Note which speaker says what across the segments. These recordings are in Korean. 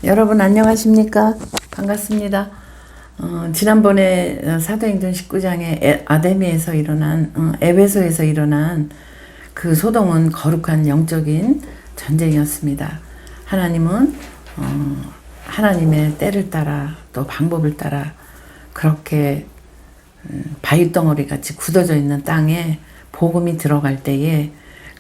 Speaker 1: 여러분 안녕하십니까? 반갑습니다. 지난번에 사도행전 19장에 아데미에서 일어난 에베소에서 일어난 그 소동은 거룩한 영적인 전쟁이었습니다. 하나님은 하나님의 때를 따라 또 방법을 따라 그렇게 바위덩어리 같이 굳어져 있는 땅에 복음이 들어갈 때에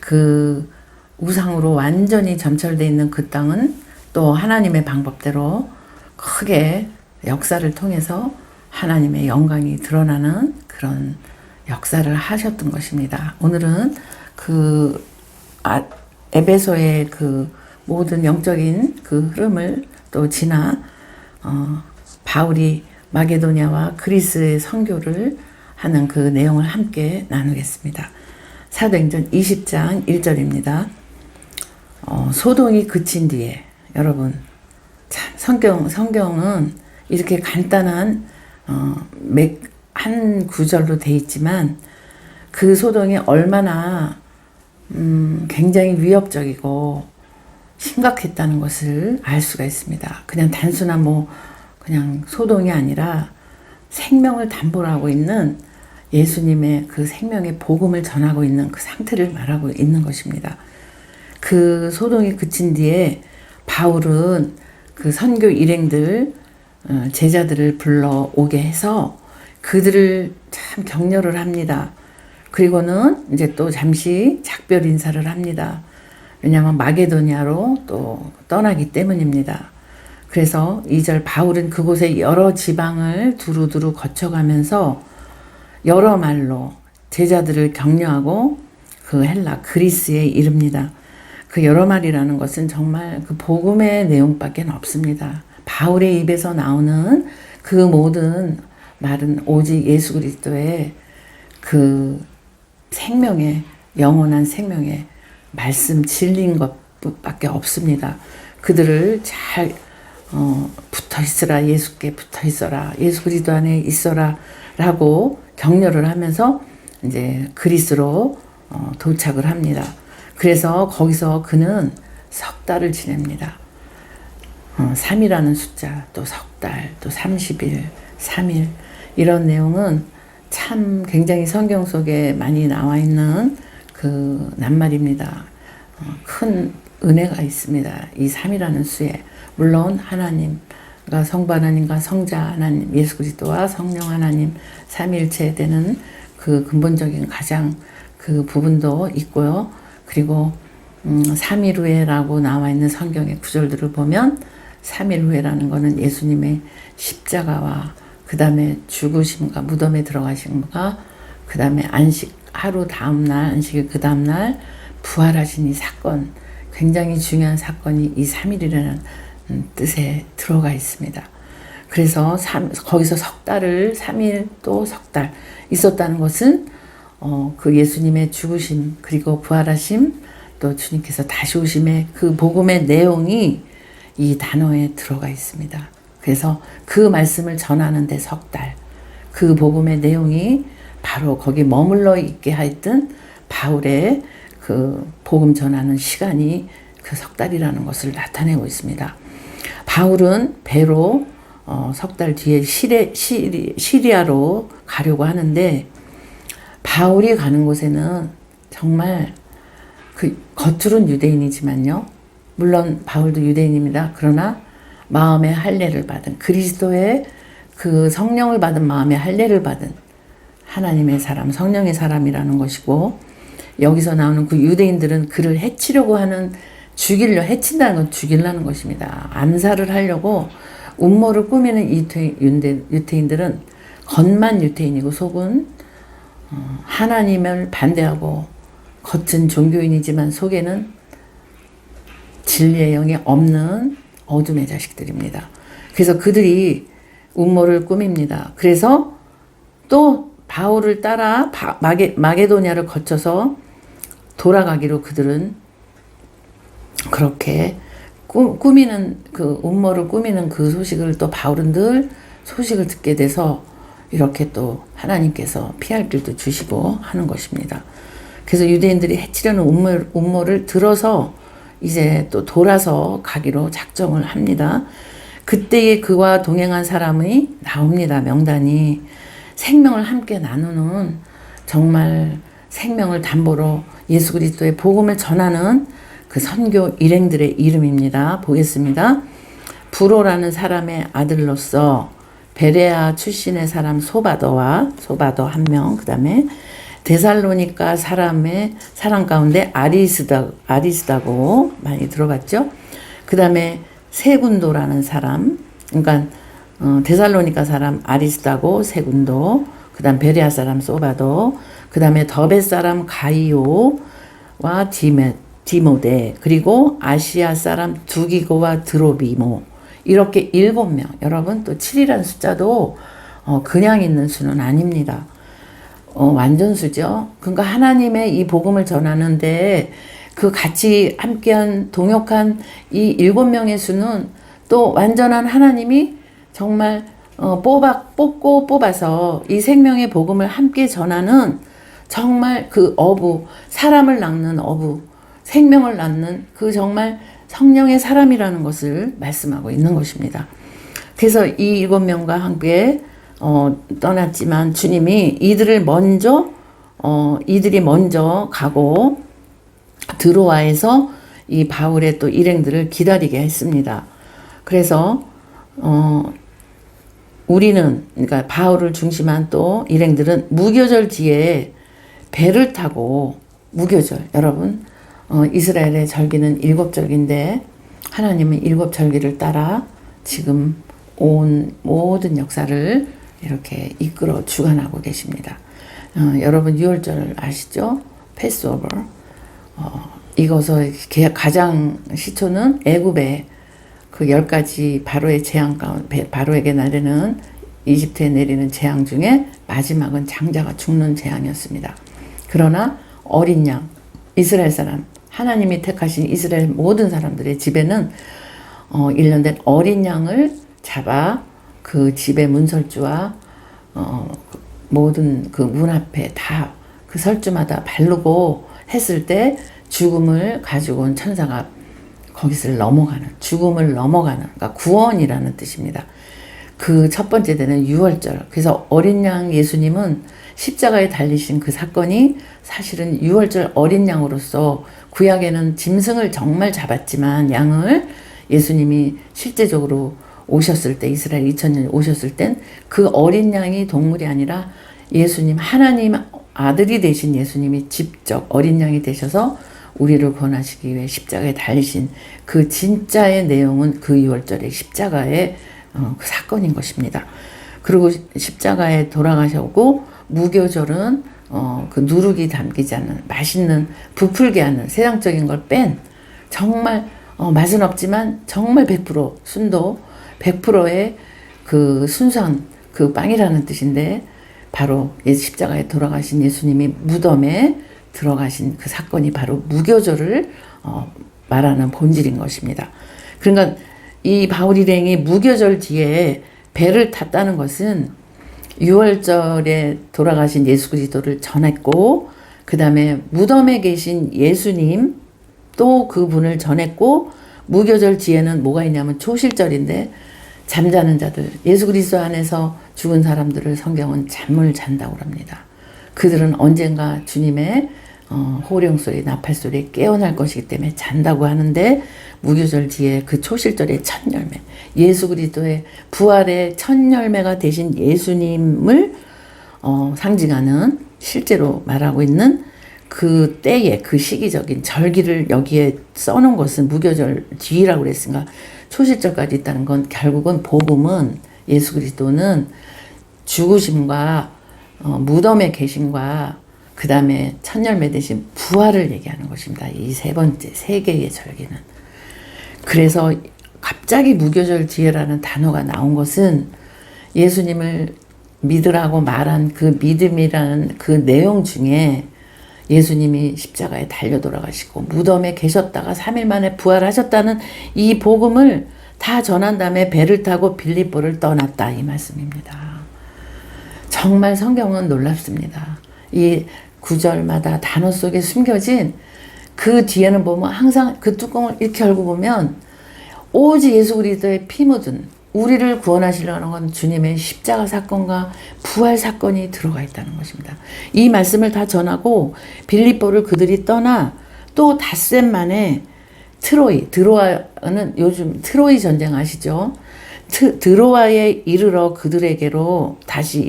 Speaker 1: 그 우상으로 완전히 점철되어 있는 그 땅은 또 하나님의 방법대로 크게 역사를 통해서 하나님의 영광이 드러나는 그런 역사를 하셨던 것입니다. 오늘은 그 에베소의 그 모든 영적인 그 흐름을 또 지나 바울이 마게도냐와 그리스의 선교를 하는 그 내용을 함께 나누겠습니다. 사도행전 20장 1절입니다. 소동이 그친 뒤에 여러분 참 성경은 이렇게 간단한 한 구절로 돼 있지만 그 소동이 얼마나 굉장히 위협적이고 심각했다는 것을 알 수가 있습니다. 그냥 단순한 그냥 소동이 아니라 생명을 담보로 하고 있는 예수님의 그 생명의 복음을 전하고 있는 그 상태를 말하고 있는 것입니다. 그 소동이 그친 뒤에 바울은 그 선교 일행들 제자들을 불러오게 해서 그들을 참 격려를 합니다. 그리고는 이제 또 잠시 작별 인사를 합니다. 왜냐하면 마게도냐로 또 떠나기 때문입니다. 그래서 2절 바울은 그곳에 여러 지방을 두루두루 거쳐가면서 여러 말로 제자들을 격려하고 그 헬라 그리스에 이릅니다. 그 여러 말이라는 것은 정말 그 복음의 내용밖에 없습니다. 바울의 입에서 나오는 그 모든 말은 오직 예수 그리스도의 그 생명의 영원한 생명의 말씀 진리인 것밖에 없습니다. 그들을 잘 붙어 있어라, 예수께 붙어 있어라, 예수 그리스도 안에 있어라 라고 격려를 하면서 이제 그리스로 도착을 합니다. 그래서 거기서 그는 석 달을 지냅니다. 3이라는 숫자, 또 석 달, 또 30일, 3일 이런 내용은 참 굉장히 성경 속에 많이 나와 있는 그 낱말입니다. 큰 은혜가 있습니다. 이 3이라는 수에 물론 하나님과 성부 하나님과 성자 하나님 예수 그리스도와 성령 하나님 삼위일체 되는 그 근본적인 가장 그 부분도 있고요. 그리고 3일 후에라고 나와 있는 성경의 구절들을 보면 3일 후에라는 것은 예수님의 십자가와 그 다음에 죽으심과 무덤에 들어가심과 그 다음에 안식 하루 다음날 안식일 그 다음날 부활하신 이 사건 굉장히 중요한 사건이 이 3일이라는 뜻에 들어가 있습니다. 그래서 거기서 석 달을 3일 또 석 달 있었다는 것은 그 예수님의 죽으심 그리고 부활하심 또 주님께서 다시 오심의 그 복음의 내용이 이 단어에 들어가 있습니다. 그래서 그 말씀을 전하는 데 석 달, 그 복음의 내용이 바로 거기 머물러 있게 하였던 바울의 그 복음 전하는 시간이 그 석 달이라는 것을 나타내고 있습니다. 바울은 배로 석 달 뒤에 시리아로 가려고 하는데 바울이 가는 곳에는 정말 그 겉으로는 유대인이지만요. 물론 바울도 유대인입니다. 그러나 마음의 할례를 받은 그리스도의 그 성령을 받은 마음의 할례를 받은 하나님의 사람, 성령의 사람이라는 것이고 여기서 나오는 그 유대인들은 그를 해치려고 하는 해친다는 건 죽이려는 것입니다. 암살을 하려고 음모를 꾸미는 유태인들은 겉만 유태인이고 속은 하나님을 반대하고 겉은 종교인이지만 속에는 진리의 영이 없는 어둠의 자식들입니다. 그래서 그들이 음모를 꾸밉니다. 그래서 또 바울을 따라 마게도냐를 거쳐서 돌아가기로 그들은 그렇게 꾸미는 그 음모를 꾸미는 그 소식을 또 바울은 늘 소식을 듣게 돼서 이렇게 또 하나님께서 피할 길도 주시고 하는 것입니다. 그래서 유대인들이 해치려는 음모를 들어서 이제 또 돌아서 가기로 작정을 합니다. 그때에 그와 동행한 사람이 나옵니다. 명단이. 생명을 함께 나누는, 정말 생명을 담보로 예수 그리스도의 복음을 전하는 그 선교 일행들의 이름입니다. 보겠습니다. 부로라는 사람의 아들로서 베레아 출신의 사람 소바도 한 명, 그 다음에 데살로니가 사람의 사람 가운데 아리스다고 많이 들어봤죠. 그 다음에 세군도라는 사람, 그러니까 데살로니가 사람 아리스다고, 세군도, 그 다음 베레아 사람 소바도, 그 다음에 더베 사람 가이오와 디모데, 그리고 아시아 사람 두기고와 드로비모, 이렇게 7명. 여러분, 또 7이라는 숫자도 그냥 있는 수는 아닙니다. 완전수죠. 그러니까 하나님의 이 복음을 전하는데 그 같이 함께한 동역한 이 7명의 수는 또 완전한 하나님이 정말 뽑아서 이 생명의 복음을 함께 전하는 정말 그 어부, 사람을 낳는 어부, 생명을 낳는 그 정말 성령의 사람이라는 것을 말씀하고 있는 것입니다. 그래서 이 7명과 함께 떠났지만 주님이 이들이 먼저 가고 드로아에서 이 바울의 또 일행들을 기다리게 했습니다. 그래서 우리는, 그러니까 바울을 중심한 또 일행들은 무교절 뒤에 배를 타고, 무교절, 여러분, 이스라엘의 절기는 7절기인데 하나님은 7절기를 따라 지금 온 모든 역사를 이렇게 이끌어 주관하고 계십니다. 여러분 6월절 아시죠? 패스오버. 이것의 가장 시초는 애굽의 그 10가지 바로의 재앙 가운데, 바로에게 내리는, 이집트에 내리는 재앙 중에 마지막은 장자가 죽는 재앙이었습니다. 그러나 어린 양, 이스라엘 사람, 하나님이 택하신 이스라엘 모든 사람들의 집에는 1년 된 어린 양을 잡아 그 집의 문설주와 모든 그 문 앞에 다 그 설주마다 바르고 했을 때 죽음을 가지고 온 천사가 거기를 넘어가는, 죽음을 넘어가는, 그러니까 구원이라는 뜻입니다. 그 첫 번째 되는 6월절. 그래서 어린 양 예수님은 십자가에 달리신 그 사건이 사실은 6월절 어린 양으로서, 구약에는 짐승을 정말 잡았지만 양을 예수님이 실제적으로 오셨을 때, 이스라엘 2000년 오셨을 땐 그 어린 양이 동물이 아니라 예수님, 하나님 아들이 되신 예수님이 직접 어린 양이 되셔서 우리를 구원하시기 위해 십자가에 달리신 그 진짜의 내용은 그 6월절의 십자가의 그 사건인 것입니다. 그리고 십자가에 돌아가셨고, 무교절은 그 누룩이 담기지 않는, 맛있는, 부풀게 하는, 세상적인 걸 뺀, 정말 맛은 없지만 정말 100% 순도, 100%의 그 순수한 그 빵이라는 뜻인데, 바로 십자가에 돌아가신 예수님이 무덤에 들어가신 그 사건이 바로 무교절을 말하는 본질인 것입니다. 그러니까 이 바울 일행이 무교절 뒤에 배를 탔다는 것은 6월절에 돌아가신 예수 그리스도를 전했고, 그 다음에 무덤에 계신 예수님 또 그분을 전했고, 무교절 뒤에는 뭐가 있냐면 초실절인데 잠자는 자들, 예수 그리스도 안에서 죽은 사람들을 성경은 잠을 잔다고 합니다. 그들은 언젠가 주님의 호령 소리, 나팔 소리에 깨어날 것이기 때문에 잔다고 하는데, 무교절 뒤에 그 초실절의 첫 열매, 예수 그리스도의 부활의 첫 열매가 되신 예수님을 상징하는, 실제로 말하고 있는 그 때에 그 시기적인 절기를 여기에 써놓은 것은 무교절 뒤라고 그랬으니까 초실절까지 있다는 건 결국은 복음은, 예수 그리스도는 죽으심과 무덤에 계심과 그 다음에 첫 열매 되신 부활을 얘기하는 것입니다. 이 세 번째, 세 개의 절기는. 그래서 갑자기 무교절 뒤에라는 단어가 나온 것은 예수님을 믿으라고 말한 그 믿음이라는 그 내용 중에 예수님이 십자가에 달려 돌아가시고 무덤에 계셨다가 3일 만에 부활하셨다는 이 복음을 다 전한 다음에 배를 타고 빌립보를 떠났다, 이 말씀입니다. 정말 성경은 놀랍습니다. 이 구절마다 단어 속에 숨겨진 그 뒤에는 보면 항상 그 뚜껑을 이렇게 열고 보면 오직 예수 그리스도의 피 묻은 우리를 구원하시려는 건 주님의 십자가 사건과 부활 사건이 들어가 있다는 것입니다. 이 말씀을 다 전하고 빌립보를 그들이 떠나 또 닷새 만에 드로아는 요즘 트로이 전쟁 아시죠? 드로아에 이르러 그들에게로 다시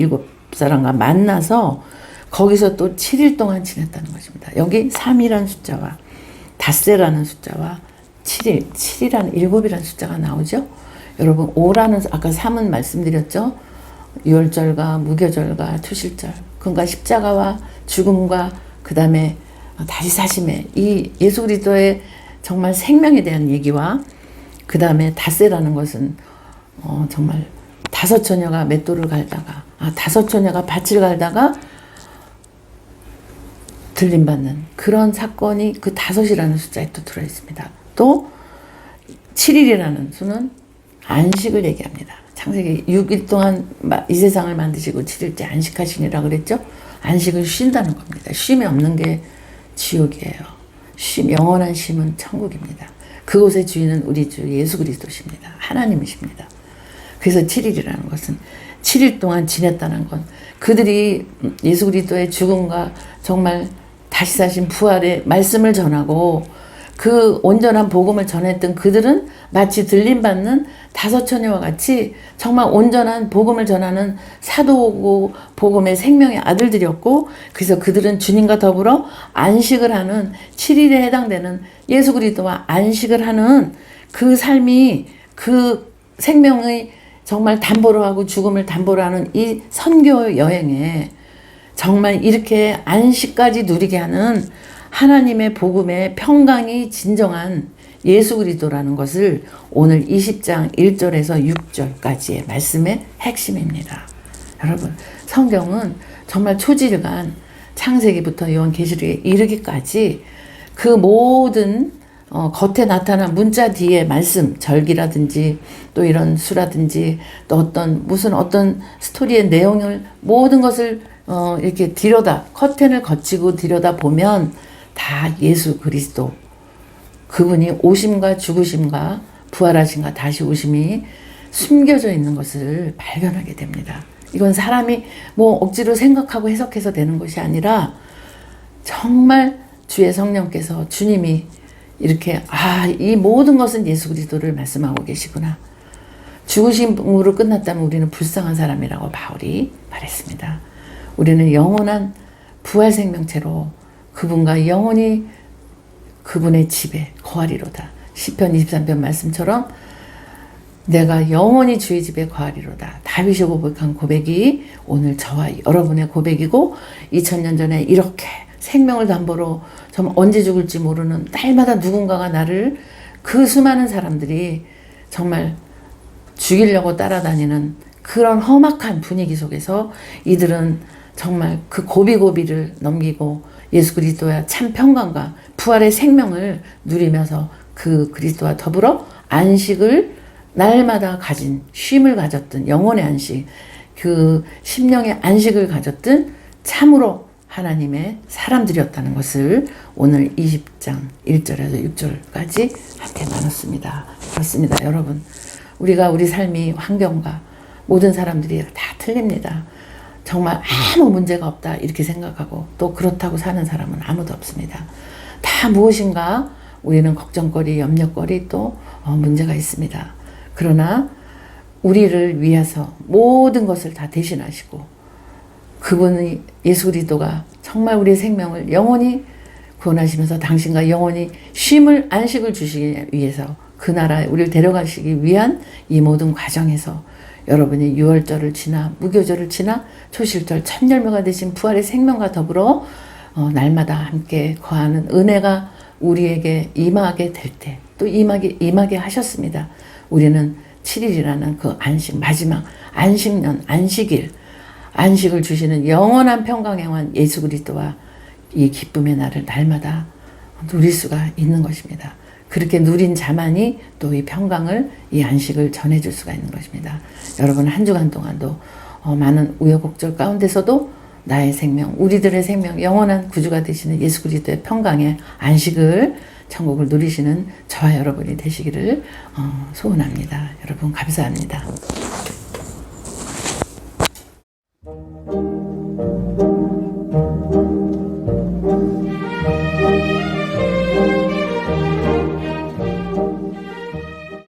Speaker 1: 7사람과 만나서 거기서 또 7일 동안 지냈다는 것입니다. 여기 3이라는 숫자와 닷새라는 숫자와 7일, 7이라는 7이라는 숫자가 나오죠. 여러분 5라는 아까 3은 말씀드렸죠. 유월절과 무교절과 투실절, 그러니까 십자가와 죽음과 그 다음에 다시 사심의 이 예수 그리스도의 정말 생명에 대한 얘기와 그 다음에 닷새라는 것은 정말 5처녀가 맷돌을 갈다가 5처녀가 밭을 갈다가 들림받는 그런 사건이 그 5이라는 숫자에 또 들어있습니다. 또 7일이라는 수는 안식을 얘기합니다. 창세기 6일 동안 이 세상을 만드시고 7일째 안식하시니라 그랬죠. 안식을 쉰다는 겁니다. 쉼이 없는 게 지옥이에요. 영원한 쉼은 천국입니다. 그곳의 주인은 우리 주 예수 그리스도십니다. 하나님이십니다. 그래서 7일이라는 것은 7일 동안 지냈다는 건 그들이 예수 그리스도의 죽음과 정말 다시 사신 부활의 말씀을 전하고 그 온전한 복음을 전했던 그들은 마치 들림받는 5처녀와 같이 정말 온전한 복음을 전하는 사도고 복음의 생명의 아들들이었고, 그래서 그들은 주님과 더불어 안식을 하는 7일에 해당되는 예수 그리스도와 안식을 하는 그 삶이 그 생명의 정말 담보로 하고 죽음을 담보로 하는 이 선교 여행에 정말 이렇게 안식까지 누리게 하는 하나님의 복음의 평강이 진정한 예수 그리스도라는 것을 오늘 20장 1절에서 6절까지의 말씀의 핵심입니다. 여러분, 성경은 정말 초지일간 창세기부터 요한계시록에 이르기까지 그 모든 겉에 나타난 문자 뒤에 말씀, 절기라든지 또 이런 수라든지 또 어떤 스토리의 내용을 모든 것을 이렇게 커튼을 거치고 들여다 보면 다 예수 그리스도, 그분이 오심과 죽으심과 부활하심과 다시 오심이 숨겨져 있는 것을 발견하게 됩니다. 이건 사람이 억지로 생각하고 해석해서 되는 것이 아니라 정말 주의 성령께서 주님이 이렇게 이 모든 것은 예수 그리스도를 말씀하고 계시구나. 죽으심으로 끝났다면 우리는 불쌍한 사람이라고 바울이 말했습니다. 우리는 영원한 부활 생명체로 그분과 영원히 그분의 집에 거하리로다. 시편 23편 말씀처럼 내가 영원히 주의 집에 거하리로다. 다윗이 고백한 고백이 오늘 저와 여러분의 고백이고 2000년 전에 이렇게 생명을 담보로 정말 언제 죽을지 모르는 날마다 누군가가 나를 그 수많은 사람들이 정말 죽이려고 따라다니는 그런 험악한 분위기 속에서 이들은 정말 그 고비고비를 넘기고 예수 그리스도의 참 평강과 부활의 생명을 누리면서 그 그리스도와 더불어 안식을 날마다 가진 쉼을 가졌던 영혼의 안식, 그 심령의 안식을 가졌던 참으로 하나님의 사람들이었다는 것을 오늘 20장 1절에서 6절까지 함께 나눴습니다. 그렇습니다. 여러분, 우리가 우리 삶이 환경과 모든 사람들이 다 틀립니다. 정말 아무 문제가 없다 이렇게 생각하고 또 그렇다고 사는 사람은 아무도 없습니다. 다 무엇인가 우리는 걱정거리, 염려거리 또 문제가 있습니다. 그러나 우리를 위해서 모든 것을 다 대신하시고 그분이 예수 그리스도가 정말 우리의 생명을 영원히 구원하시면서 당신과 영원히 쉼을 안식을 주시기 위해서 그 나라에 우리를 데려가시기 위한 이 모든 과정에서 여러분이 유월절을 지나 무교절을 지나 초실절 참열매가 되신 부활의 생명과 더불어 날마다 함께 거하는 은혜가 우리에게 임하게 될 때 또 임하게 하셨습니다. 우리는 7일이라는 그 안식, 마지막 안식년, 안식일, 안식을 주시는 영원한 평강의 왕 예수 그리스도와 이 기쁨의 날을 날마다 누릴 수가 있는 것입니다. 그렇게 누린 자만이 또 이 평강을, 이 안식을 전해줄 수가 있는 것입니다. 여러분 한 주간 동안도 많은 우여곡절 가운데서도 나의 생명, 우리들의 생명, 영원한 구주가 되시는 예수 그리스도의 평강의 안식을, 천국을 누리시는 저와 여러분이 되시기를 소원합니다. 여러분 감사합니다.